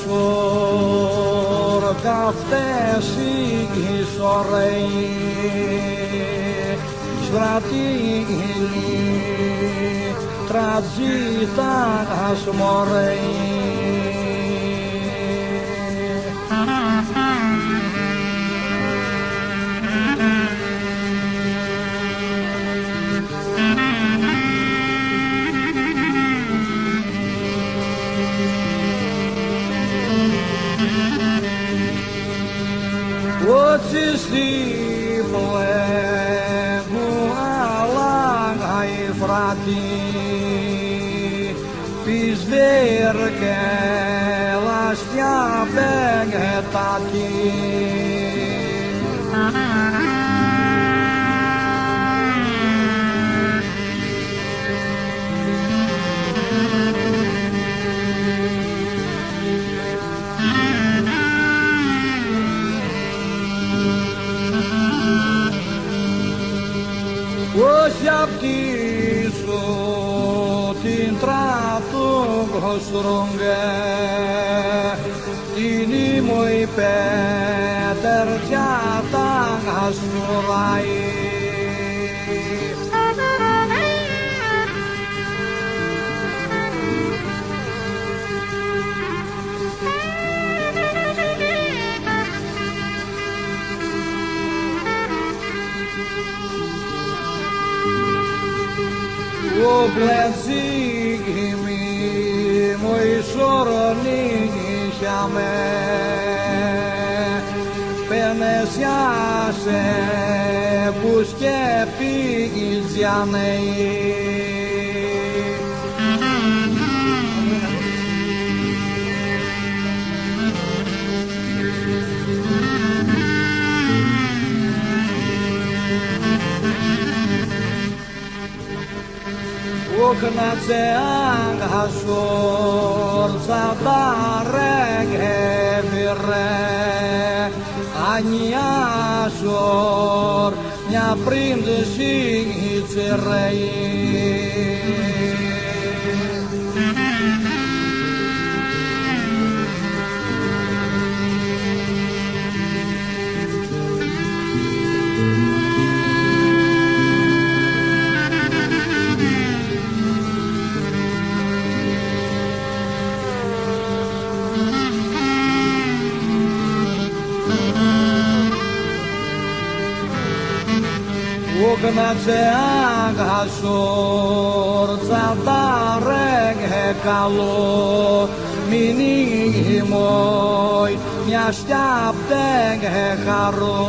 Σορ καυτές οι σωρέοι σβρατήλοι τρατζίτας μωρέοι. Ό,τι στη πλέγου αλλάγα η φράτη πεις βέρκε λαστιά μπέγετάτη. Όχι απ' τη σου την τράτου γοστρούγγε την ήμου η πέτερτια τα γασουράει. Ο πλετσίκι μου ισορρονίγησαμε πενεσιάσε που σκεπίγιζιανε. Oknace angasor sabarege vire aniasor nya prindesi cerei. Oknace angasor sabarege καλό μηνύγι μόι μια στιάπτεγε χαρό.